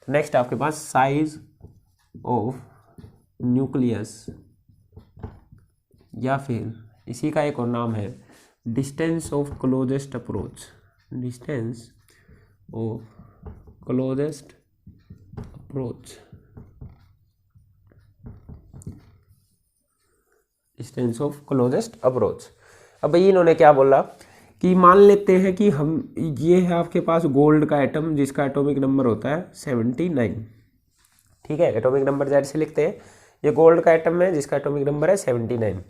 Next आपके पास size of nucleus, या फिर इसी का एक और नाम है distance of closest approach, distance of closest approach, distance of closest approach. अब भाई इन्होंने क्या बोला कि मान लेते हैं कि हम, ये है आपके पास गोल्ड का एटम जिसका एटॉमिक नंबर होता है 79, ठीक है, एटॉमिक नंबर जेड से लिखते हैं। ये गोल्ड का एटम है जिसका एटॉमिक नंबर है 79।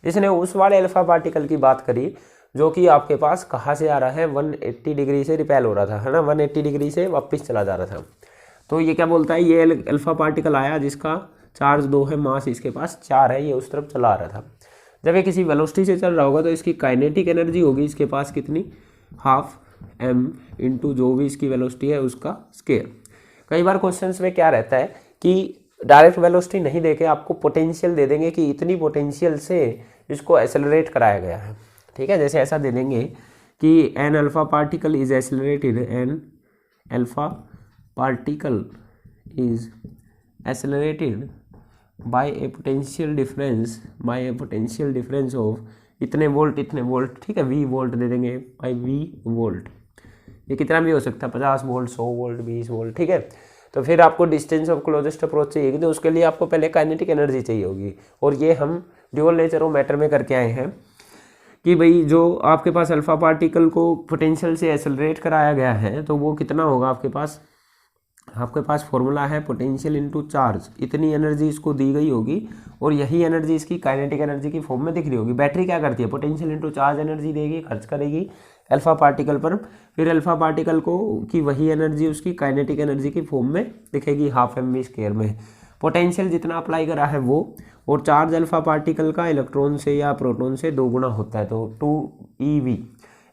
इसने उस वाले अल्फा पार्टिकल की बात करी जो कि आपके पास कहाँ से आ रहा है, 180 डिग्री से रिपेल हो रहा था, है ना, 180 डिग्री से वापस चला जा रहा था। तो ये क्या बोलता है, ये अल्फा पार्टिकल आया जिसका चार्ज 2 है, मास इसके पास 4 है, ये उस तरफ चला आ रहा था। जब ये किसी वेलोसिटी से चल रहा होगा तो इसकी काइनेटिक एनर्जी होगी इसके पास कितनी, हाफ m इंटू जो भी इसकी वेलोसिटी है उसका स्केयर। कई बार क्वेश्चंस में क्या रहता है कि डायरेक्ट वेलोसिटी नहीं देके आपको पोटेंशियल दे देंगे कि इतनी पोटेंशियल से इसको एक्सेलरेट कराया गया है, ठीक है। जैसे ऐसा दे देंगे कि an alpha particle is accelerated, an alpha particle is accelerated by a potential difference of इतने वोल्ट, ठीक है, वी वोल्ट दे देंगे, बाय वी वोल्ट। ये कितना भी हो सकता है, 50 वोल्ट, 100 वोल्ट, 20 वोल्ट, ठीक है। तो फिर आपको डिस्टेंस ऑफ क्लोजेस्ट अप्रोच चाहिए, तो उसके लिए आपको पहले काइनेटिक एनर्जी चाहिए होगी। और ये हम ड्यूअल नेचर ऑफ मैटर में करके आए हैं कि भाई जो आपके पास अल्फा पार्टिकल को पोटेंशियल से एक्सेलरेट कराया गया है तो वो कितना होगा आपके पास फॉर्मूला है पोटेंशियल इनटू चार्ज, इतनी एनर्जी इसको दी गई होगी और यही एनर्जी इसकी काइनेटिक एनर्जी की फॉर्म में दिख रही होगी। बैटरी क्या करती है, पोटेंशियल इनटू चार्ज एनर्जी देगी, खर्च करेगी अल्फा पार्टिकल पर, फिर अल्फा पार्टिकल को की वही एनर्जी उसकी काइनेटिक एनर्जी की फॉर्म में दिखेगी, हाफ mv स्क्वायर में। पोटेंशियल जितना अप्लाई करा है वो, और चार्ज अल्फा पार्टिकल का इलेक्ट्रॉन से या प्रोटॉन से 2 गुना होता है, तो 2ev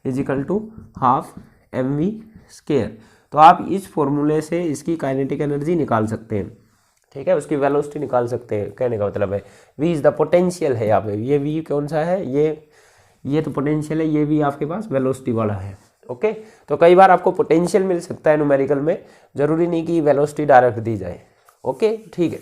is equal to half mv square. तो आप इस फॉर्मूले से इसकी काइनेटिक एनर्जी निकाल सकते हैं, ठीक है, उसकी वेलोसिटी निकाल सकते हैं। कहने का मतलब है v इज द पोटेंशियल है, यहाँ पे ये v कौन सा है, ये तो पोटेंशियल है, ये v आपके पास वेलोसिटी वाला है, ओके। तो कई बार आपको पोटेंशियल मिल सकता है न्यूमेरिकल में, जरूरी नहीं कि वेलोसिटी डायरेक्ट दी जाए, ओके, ठीक है।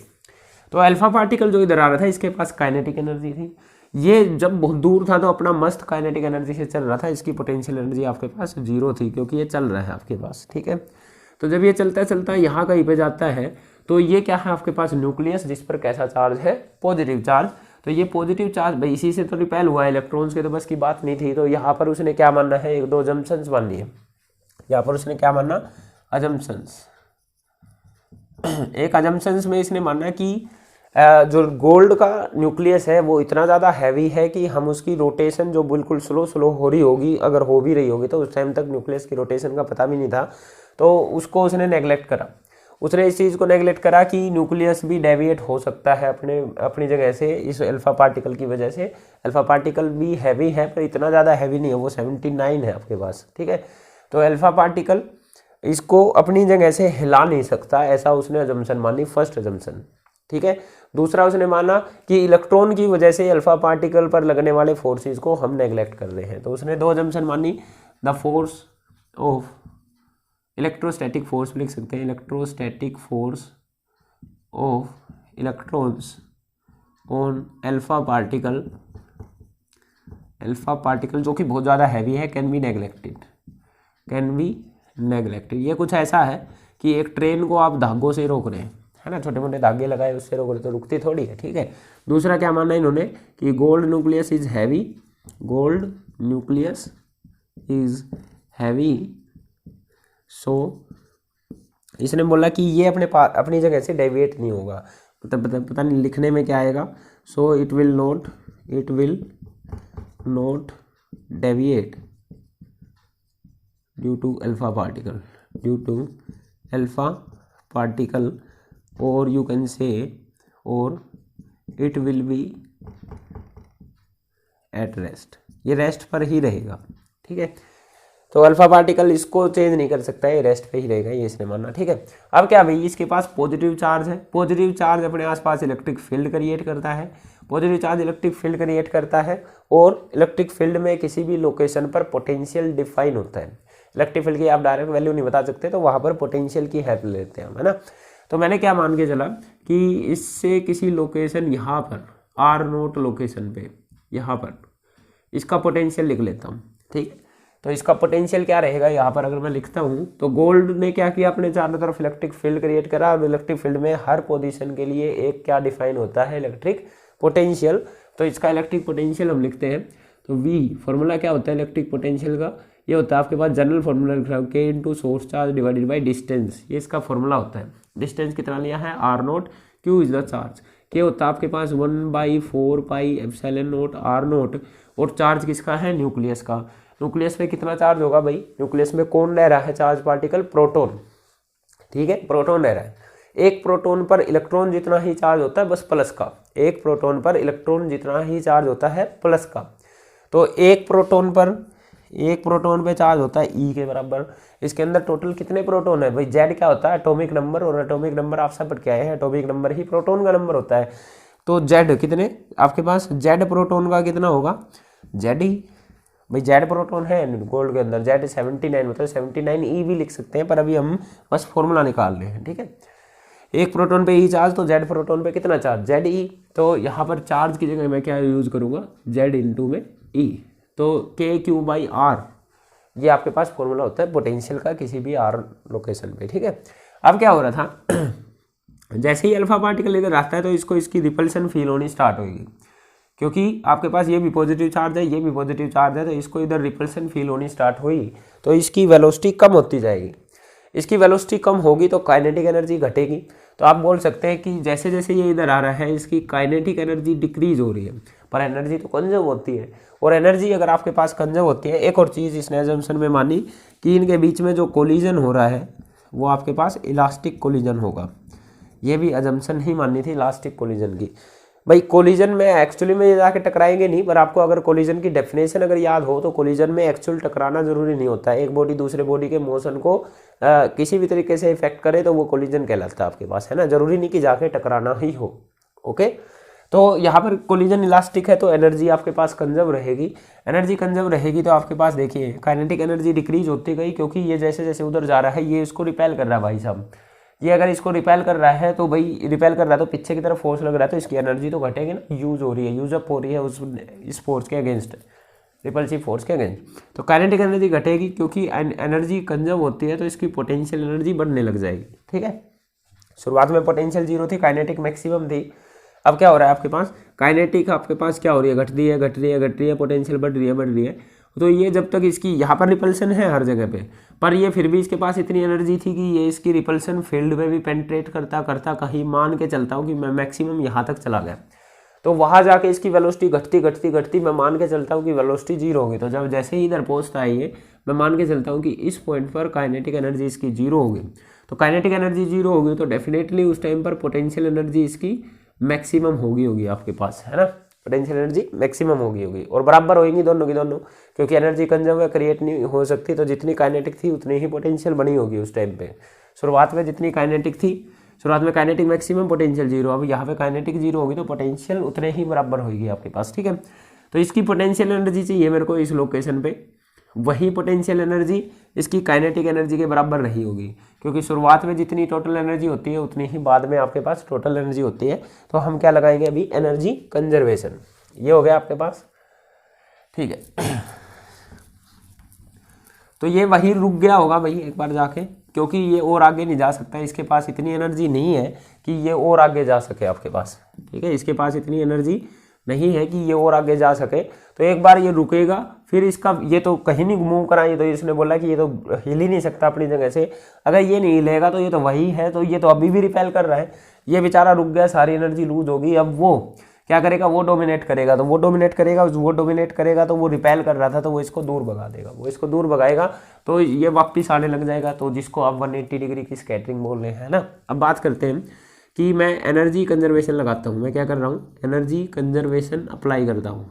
तो अल्फा पार्टिकल जो इधर आ रहा था इसके पास काइनेटिक एनर्जी थी, ये जब बहुत दूर था तो अपना मस्त काइनेटिक एनर्जी से चल रहा था, इसकी पोटेंशियल एनर्जी आपके पास 0 थी क्योंकि ये चल रहा है आपके पास, ठीक है। तो जब ये चलता चलता यहाँ कहीं पे जाता है तो ये क्या है आपके पास न्यूक्लियस, जिस पर कैसा चार्ज है, पॉजिटिव चार्ज। तो ये पॉजिटिव चार्ज भाई इसी से तो रिपेल हुआ है, इलेक्ट्रॉन्स के तो बस की बात नहीं थी। तो यहाँ पर उसने क्या मानना है, 1-2 अजम्पशंस माननी है। यहाँ पर उसने क्या मानना, अजम्पशंस। एक अजम्पशंस में इसने मानना कि जो गोल्ड का न्यूक्लियस है वो इतना ज़्यादा हैवी है कि हम उसकी रोटेशन जो बिल्कुल स्लो हो रही होगी, अगर हो भी रही होगी तो उस टाइम तक न्यूक्लियस की रोटेशन का पता भी नहीं था, तो उसको उसने नेगलेक्ट करा। उसने इस चीज़ को नेगलेक्ट करा कि न्यूक्लियस भी डेविएट हो सकता है अपनी जगह से इस अल्फा पार्टिकल की वजह से। अल्फा पार्टिकल भी हैवी है पर इतना ज़्यादा हैवी नहीं है, वो 79 है आपके पास, ठीक है। तो अल्फा पार्टिकल इसको अपनी जगह से हिला नहीं सकता, ऐसा उसने अजम्पशन मानी, फर्स्ट अजम्पशन, ठीक है। दूसरा उसने माना कि इलेक्ट्रॉन की वजह से अल्फा पार्टिकल पर लगने वाले फोर्सेस को हम नेगलेक्ट कर रहे हैं, तो उसने 2 अजम्पशन मानी। The force of electrostatic force लिख सकते हैं, electrostatic force of electrons on alpha particle जो कि बहुत ज़्यादा हैवी है, कैन बी नेगलेक्टेड। ये कुछ ऐसा है कि एक ट्रेन को आप धागों से रोक रहे हैं, है ना, छोटे मोटे धागे लगाए उससे रोक रहे तो रुकती थोड़ी है, ठीक है। दूसरा क्या मानना है इन्होंने कि गोल्ड न्यूक्लियस इज हैवी, सो इसने बोला कि ये अपनी जगह से डेविएट नहीं होगा, मतलब पता नहीं लिखने में क्या आएगा, so it will not deviate due to alpha particle, और यू कैन से, और it will be at rest, ये रेस्ट पर ही रहेगा, ठीक है। तो अल्फा पार्टिकल इसको चेंज नहीं कर सकता है, ये रेस्ट पे ही रहेगा, ये इसने मानना, ठीक है। अब क्या भाई, इसके पास पॉजिटिव चार्ज है, पॉजिटिव चार्ज अपने आसपास इलेक्ट्रिक फील्ड क्रिएट करता है, positive charge electric field create करता है, और इलेक्ट्रिक फील्ड में किसी भी लोकेशन पर पोटेंशियल डिफाइन होता है। इलेक्ट्रिक फील्ड की आप डायरेक्ट वैल्यू नहीं बता सकते, तो वहाँ पर पोटेंशियल की हेल्प लेते हैं हम, है ना। तो मैंने क्या मान के चला कि इससे किसी लोकेशन यहाँ पर R0 लोकेशन पे यहाँ पर इसका पोटेंशियल लिख लेता हूँ, ठीक है। तो इसका पोटेंशियल क्या रहेगा यहाँ पर अगर मैं लिखता हूँ, तो गोल्ड ने क्या किया, अपने चारों तरफ इलेक्ट्रिक फील्ड क्रिएट करा, और इलेक्ट्रिक फील्ड में हर पोजीशन के लिए एक क्या डिफाइन होता है, इलेक्ट्रिक पोटेंशियल। तो इसका इलेक्ट्रिक पोटेंशियल हम लिखते हैं, तो V फॉर्मूला क्या होता है इलेक्ट्रिक पोटेंशियल का, ये होता है आपके पास जनरल फॉर्मूला लिख रहा हूँ, K into source charge divided by distance, ये इसका फॉर्मूला होता है। डिस्टेंस कितना लिया है R0, Q is the charge, K होता है आपके पास 1/4 पाई एप्सिलॉन नोट R0, और चार्ज किसका है, न्यूक्लियस का। न्यूक्लियस पे कितना चार्ज होगा भाई, न्यूक्लियस में कौन रह रहा है चार्ज पार्टिकल, प्रोटॉन, ठीक है, प्रोटॉन रह रहा है। एक प्रोटॉन पर इलेक्ट्रॉन जितना ही चार्ज होता है बस प्लस का, एक प्रोटॉन पर इलेक्ट्रॉन जितना ही चार्ज होता है प्लस का। तो एक प्रोटॉन पे चार्ज होता है E के बराबर। इसके अंदर टोटल कितने प्रोटॉन है भाई, Z क्या होता है, एटॉमिक नंबर, और एटॉमिक नंबर आप सब पढ़ के आए हैं, एटॉमिक नंबर ही प्रोटॉन का नंबर होता है। तो Z कितने आपके पास, Z प्रोटॉन का कितना होगा, Z ही भाई, Z प्रोटॉन है गोल्ड के अंदर, Z 79 मतलब 79 E भी लिख सकते हैं, पर अभी हम बस फॉर्मूला निकाल रहे हैं, ठीक है। एक प्रोटॉन पे E चार्ज, तो Z प्रोटॉन पे कितना चार्ज, ZE। तो यहाँ पर चार्ज की जगह मैं क्या यूज करूँगा, Z इंटू में E, तो KQ/R, ये आपके पास फॉर्मूला होता है पोटेंशियल का किसी भी R लोकेशन पे, ठीक है। अब क्या हो रहा था जैसे ही अल्फा पार्टिकल इधर आता है तो इसको इसकी रिपल्सन फील होनी स्टार्ट होगी, क्योंकि आपके पास ये भी पॉजिटिव चार्ज है, ये भी पॉजिटिव चार्ज है, तो इसको इधर रिपल्सन फील होनी स्टार्ट हुई तो इसकी वेलोसिटी कम होती जाएगी। इसकी वेलोसिटी कम होगी तो काइनेटिक एनर्जी घटेगी। तो आप बोल सकते हैं कि जैसे जैसे ये इधर आ रहा है इसकी काइनेटिक एनर्जी डिक्रीज हो रही है, पर एनर्जी तो कंजर्व होती है। और एनर्जी अगर आपके पास कंजर्व होती है, एक और चीज़ इसने अजम्पशन में मानी कि इनके बीच में जो कोलिजन हो रहा है वो आपके पास इलास्टिक कोलिजन होगा। ये भी अजम्पशन ही माननी थी इलास्टिक कोलिजन की। भाई कोलिजन में एक्चुअली में ये जाके टकराएंगे नहीं, पर आपको अगर कोलिजन की डेफिनेशन अगर याद हो तो कोलिजन में एक्चुअल टकराना जरूरी नहीं होता है। एक बॉडी दूसरे बॉडी के मोशन को किसी भी तरीके से इफेक्ट करे तो वो कोलिजन कहलाता है आपके पास, है ना। जरूरी नहीं कि जाके टकराना ही हो, ओके। तो यहाँ पर कोलिजन इलास्टिक है तो एनर्जी आपके पास कंजर्व रहेगी। एनर्जी कंजर्व रहेगी तो आपके पास देखिए काइनेटिक एनर्जी डिक्रीज होती गई, क्योंकि ये जैसे जैसे उधर जा रहा है ये इसको रिपेल कर रहा है भाई साहब। ये अगर इसको रिपेल कर रहा है तो भाई रिपेल कर रहा है तो पीछे की तरफ फोर्स लग रहा है तो इसकी एनर्जी तो घटेगी ना, यूज हो रही है, यूज अप हो रही है इस फोर्स के अगेंस्ट, रिपल्सिव फोर्स के अगेंस्ट। तो काइनेटिक एनर्जी घटेगी क्योंकि एनर्जी कंजर्व होती है तो इसकी पोटेंशियल एनर्जी बढ़ने लग जाएगी, ठीक है। शुरुआत में पोटेंशियल 0 थी, काइनेटिक मैक्सिमम थी। अब क्या हो रहा है आपके पास, काइनेटिक आपके पास क्या हो रही है, घट रही है, पोटेंशियल बढ़ रही है। तो ये जब तक इसकी यहाँ पर रिपल्सन है हर जगह पे, पर ये फिर भी इसके पास इतनी एनर्जी थी कि ये इसकी रिपल्सन फील्ड में भी पेंट्रेट करता कहीं मान के चलता हूँ कि मैं मैक्सिमम यहाँ तक चला गया, तो वहाँ जाके इसकी वेलोसिटी घटती मैं मान के चलता हूँ कि वेलोसिटी 0 होगी। तो जब जैसे ही इधर पहुँचता है ये, मैं मान के चलता हूँ कि इस पॉइंट पर काइनेटिक एनर्जी इसकी 0 होगी। तो काइनेटिक एनर्जी 0 होगी तो डेफिनेटली उस टाइम पर पोटेंशियल एनर्जी इसकी मैक्सिमम होगी आपके पास, है ना। पोटेंशियल एनर्जी मैक्सिमम होगी और बराबर होगी दोनों की दोनों, क्योंकि एनर्जी कंजर्व क्रिएट नहीं हो सकती। तो जितनी काइनेटिक थी उतनी ही पोटेंशियल बनी होगी उस टाइम पे। शुरुआत में जितनी काइनेटिक थी, शुरुआत में काइनेटिक मैक्सिमम, पोटेंशियल 0, अब यहाँ पे काइनेटिक 0 होगी तो पोटेंशियल उतने ही बराबर होगी आपके पास, ठीक है। तो इसकी पोटेंशियल एनर्जी चाहिए मेरे को इस लोकेशन पे, वही पोटेंशियल एनर्जी इसकी काइनेटिक एनर्जी के बराबर रही होगी, क्योंकि शुरुआत में जितनी टोटल एनर्जी होती है उतनी ही बाद में आपके पास टोटल एनर्जी होती है। तो हम क्या लगाएंगे अभी, एनर्जी कंजर्वेशन। ये हो गया आपके पास, ठीक है। तो ये वही रुक गया होगा भाई एक बार जाके, क्योंकि ये और आगे नहीं जा सकता, इसके पास इतनी एनर्जी नहीं है कि ये और आगे जा सके आपके पास, ठीक है। इसके पास इतनी एनर्जी नहीं है कि ये और आगे जा सके। तो एक बार ये रुकेगा, फिर इसका ये तो कहीं नहीं मूव करा, ये तो इसने बोला कि ये तो हिल ही नहीं सकता अपनी जगह से। अगर ये नहीं हिलेगा तो ये तो वही है, तो ये तो अभी भी रिपेल कर रहा है। ये बेचारा रुक गया, सारी एनर्जी लूज होगी। अब वो क्या करेगा, वो डोमिनेट करेगा, तो वो डोमिनेट करेगा तो वो रिपेल कर रहा था तो वो इसको दूर भगा देगा, वो इसको दूर भगाएगा तो ये वापस आने लग जाएगा। तो जिसको आप 180 डिग्री की स्कैटरिंग बोल रहे हैं ना। अब बात करते हैं कि मैं एनर्जी कंजर्वेशन लगाता हूँ। मैं क्या कर रहा हूँ, एनर्जी कंजर्वेशन अप्लाई करता हूँ।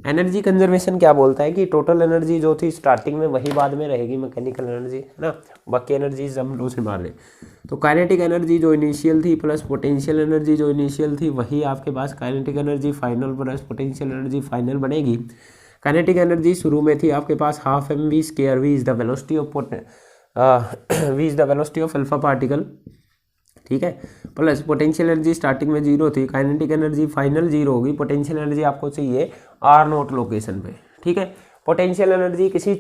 एनर्जी कंजर्वेशन क्या बोलता है कि टोटल एनर्जी जो थी स्टार्टिंग में वही बाद में रहेगी, मैकेनिकल एनर्जी, है ना। बाकी एनर्जीज हम लोग से मार रहे। तो काइनेटिक एनर्जी जो इनिशियल थी प्लस पोटेंशियल एनर्जी जो इनिशियल थी वही आपके पास kinetic energy final plus potential energy final बनेगी। काइनेटिक एनर्जी शुरू में थी आपके पास half M we square, v is the velocity of alpha particle, ठीक है, प्लस पोटेंशियल एनर्जी स्टार्टिंग में 0 थी, काइनेटिक एनर्जी फाइनल 0 होगी, पोटेंशियल एनर्जी आपको चाहिए आर नोट लोकेशन पे, ठीक है। पोटेंशियल एनर्जी किसी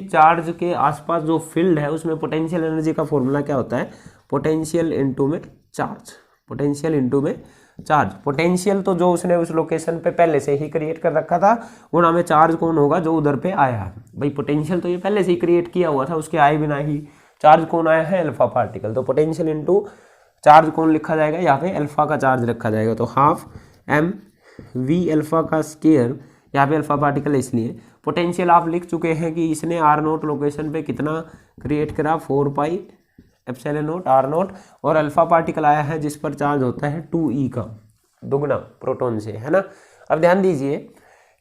चार्ज के आसपास जो फील्ड है उसमें पोटेंशियल एनर्जी का फॉर्मूला क्या होता है, पोटेंशियल इनटू में चार्ज, पोटेंशियल इनटू में चार्ज। पोटेंशियल तो जो उसने उस लोकेशन पे पहले से ही क्रिएट कर रखा था, गुणा में चार्ज कौन होगा, जो उधर पे आया है। भाई पोटेंशियल तो ये पहले से ही क्रिएट किया हुआ था, उसके आए बिना ही चार्ज कौन आया है, अल्फा पार्टिकल। तो पोटेंशियल इनटू चार्ज कौन लिखा जाएगा, यहाँ पे अल्फा का चार्ज रखा जाएगा। तो हाफ एम वी अल्फा का स्क्वायर, यहाँ पे अल्फा पार्टिकल इसलिए। पोटेंशियल आप लिख चुके हैं कि इसने आर नोट लोकेशन पे कितना क्रिएट करा, 4 pi epsilon nought R nought, और अल्फा पार्टिकल आया है जिस पर चार्ज होता है 2e का दुगना प्रोटॉन से, है ना। अब ध्यान दीजिए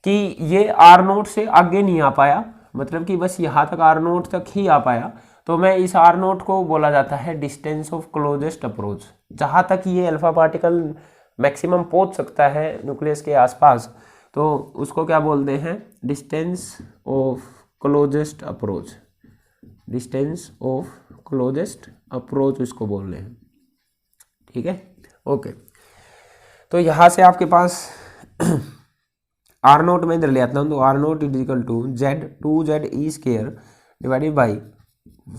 कि ये आर नोट से आगे नहीं आ पाया, मतलब कि बस यहाँ तक आर नोट तक ही आ पाया। तो मैं इस आर नोट को बोला जाता है डिस्टेंस ऑफ क्लोजेस्ट अप्रोच। जहाँ तक ये अल्फा पार्टिकल मैक्सिमम पहुँच सकता है न्यूक्लियस के आसपास, तो उसको क्या बोलते हैं, distance of closest approach, distance of closest approach इसको बोल रहे हैं, ठीक है, ओके। तो यहाँ से आपके पास आर नोट में इधर ले आता हूँ, तो R nought is equal to Z 2z square divided by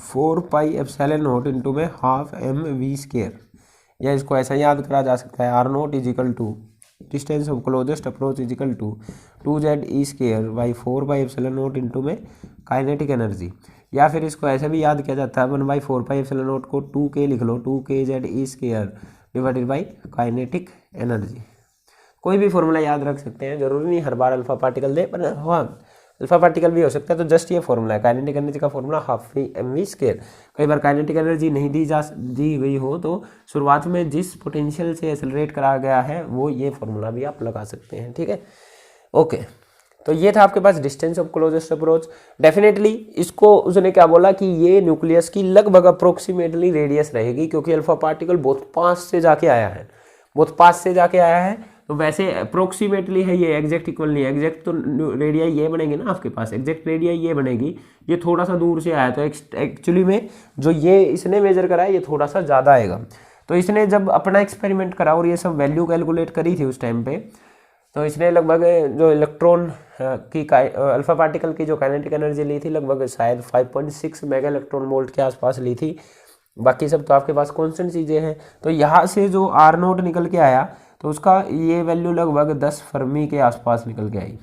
4 pi epsilon nought into में हाफ एम वी स्क्वायर, या इसको ऐसा याद करा जा सकता है, R nought is equal to distance of closest approach is equal to 2z square by 4 pi epsilon nought into में काइनेटिक एनर्जी, या फिर इसको ऐसे भी याद किया जाता है 1/4 पाई एप्सिलॉन नोट को 2k लिख लो, 2kz square divided by kinetic energy. कोई भी फॉर्मूला याद रख सकते हैं, जरूरी नहीं हर बार अल्फा पार्टिकल दे, पर हाँ अल्फा पार्टिकल भी हो सकता है। तो जस्ट ये फॉर्मूला है, काइनेटिक एनर्जी का formula half M we square. कई बार काइनेटिक एनर्जी नहीं दी गई हो तो शुरुआत में जिस पोटेंशियल से एक्सेलरेट करा गया है वो ये फॉर्मूला भी आप लगा सकते हैं, ठीक है, ओके। तो ये था आपके पास distance of closest approach. Definitely इसको उसने क्या बोला कि ये न्यूक्लियस की लगभग अप्रोक्सीमेटली रेडियस रहेगी, क्योंकि अल्फा पार्टिकल बहुत पास से जाके आया है, बहुत पास से जाके आया है। तो वैसे अप्रोक्सीमेटली है, ये एग्जैक्ट इक्वल नहीं है, एग्जैक्ट तो रेडिया ये बनेगी ना आपके पास, एग्जैक्ट रेडिया ये बनेगी, ये थोड़ा सा दूर से आया, तो एक्चुअली में जो ये इसने मेजर करा है ये थोड़ा सा ज़्यादा आएगा। तो इसने जब अपना एक्सपेरिमेंट करा और ये सब वैल्यू कैलकुलेट करी थी उस टाइम पे, तो इसने लगभग जो इलेक्ट्रॉन की अल्फा पार्टिकल की जो काइनेटिक एनर्जी ली थी लगभग शायद 5.6 मेगा इलेक्ट्रॉन वोल्ट के आसपास ली थी। बाकी सब तो आपके पास कॉन्स्टेंट चीज़ें हैं। तो यहाँ से जो आर नोट निकल के आया तो उसका ये वैल्यू लगभग 10 फर्मी के आसपास निकल के आई,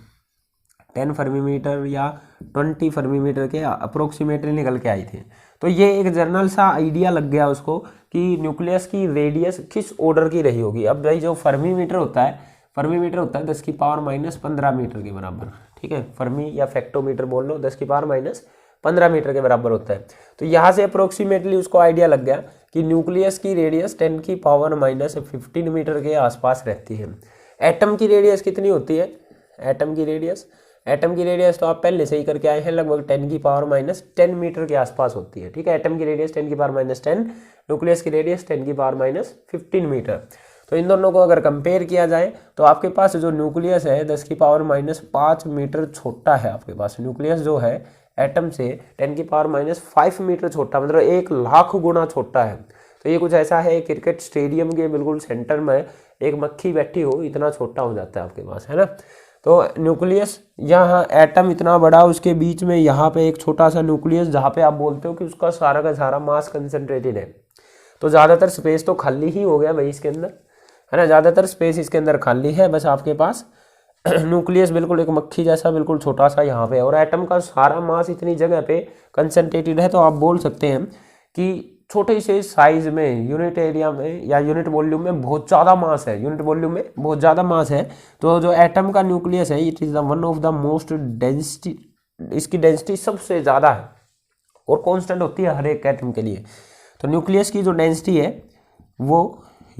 10 फर्मी मीटर या 20 फर्मी मीटर के अप्रोक्सीमेटली निकल के आई थी। तो ये एक जनरल सा आइडिया लग गया उसको कि न्यूक्लियस की रेडियस किस ऑर्डर की रही होगी। अब भाई जो फर्मी मीटर होता है 10 की पावर -15 मीटर के बराबर, ठीक है, फर्मी या फैक्टोमीटर बोल लो, 10 की पावर -15 मीटर के बराबर होता है। तो यहाँ से अप्रोक्सीमेटली उसको आइडिया लग गया कि न्यूक्लियस की रेडियस 10 की पावर -15 मीटर के आसपास रहती है। एटम की रेडियस कितनी होती है, एटम की रेडियस तो आप पहले से ही करके आए हैं, लगभग 10 की पावर -10 मीटर के आसपास होती है, ठीक है। एटम की रेडियस 10 की पावर -10, न्यूक्लियस की रेडियस 10 की पावर -15 मीटर। तो इन दोनों को अगर कंपेयर किया जाए तो आपके पास जो न्यूक्लियस है 10 की पावर -5 मीटर छोटा है आपके पास, न्यूक्लियस जो है एटम से 10 की पावर -5 मीटर छोटा, मतलब 1,00,000 गुना छोटा है। तो ये कुछ ऐसा है, क्रिकेट स्टेडियम के बिल्कुल सेंटर में एक मक्खी बैठी हो, इतना छोटा हो जाता है आपके पास, है ना। तो न्यूक्लियस, यहाँ एटम इतना बड़ा, उसके बीच में यहाँ पे एक छोटा सा न्यूक्लियस जहाँ पे आप बोलते हो कि उसका सारा का सारा मास कंसनट्रेटेड है। तो ज़्यादातर स्पेस तो खाली ही हो गया भाई इसके अंदर, है ना, ज़्यादातर स्पेस इसके अंदर खाली है। बस आपके पास न्यूक्लियस बिल्कुल एक मक्खी जैसा बिल्कुल छोटा सा यहाँ पे, और एटम का सारा मास इतनी जगह पे कंसनट्रेटेड है। तो आप बोल सकते हैं कि छोटे से साइज में, यूनिट एरिया में या यूनिट वॉल्यूम में बहुत ज़्यादा मास है, यूनिट वॉल्यूम में बहुत ज़्यादा मास है। तो जो एटम का न्यूक्लियस है, it is the one of the most density, इसकी डेंसिटी सबसे ज़्यादा है और कॉन्स्टेंट होती है हर एक एटम के लिए। तो न्यूक्लियस की जो डेंसिटी है वो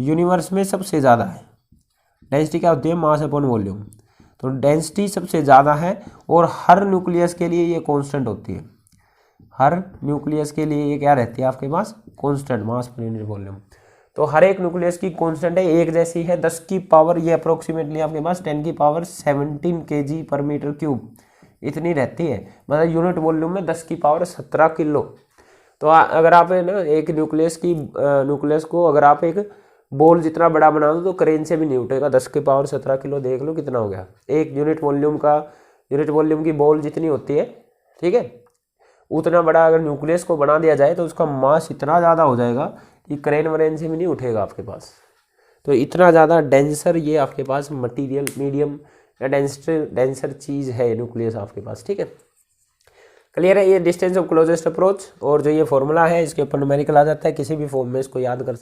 यूनिवर्स में सबसे ज़्यादा है। डेंसिटी क्या होती है, मास अपॉन वॉल्यूम। तो डेंसिटी सबसे ज़्यादा है और हर न्यूक्लियस के लिए ये कांस्टेंट होती है, हर न्यूक्लियस के लिए ये क्या रहती है आपके पास, constant mass per unit volume. तो हर एक न्यूक्लियस की कांस्टेंट है एक जैसी है 10 की पावर, ये अप्रोक्सीमेटली आपके पास 10 की पावर 17 kg पर मीटर क्यूब इतनी रहती है, मतलब यूनिट वॉल्यूम में 10 की पावर 17 किलो। तो अगर आप है ना एक न्यूक्लियस को अगर आप एक बॉल जितना बड़ा बना दो तो क्रेन से भी नहीं उठेगा। 10 की पावर 17 किलो, देख लो कितना हो गया। एक यूनिट वॉल्यूम की बॉल जितनी होती है, ठीक है, उतना बड़ा अगर न्यूक्लियस को बना दिया जाए तो उसका मास इतना ज़्यादा हो जाएगा कि क्रेन वरेन से भी नहीं उठेगा आपके पास। तो इतना ज़्यादा डेंसर ये आपके पास मटीरियल, मीडियम या डेंसर चीज़ है न्यूक्लियस आपके पास, ठीक है। क्लियर है। ये डिस्टेंस ऑफ क्लोजेस्ट अप्रोच और जो ये फॉर्मूला है इसके ऊपर न्यूमेरिकल आ जाता है, किसी भी फॉर्म में इसको याद कर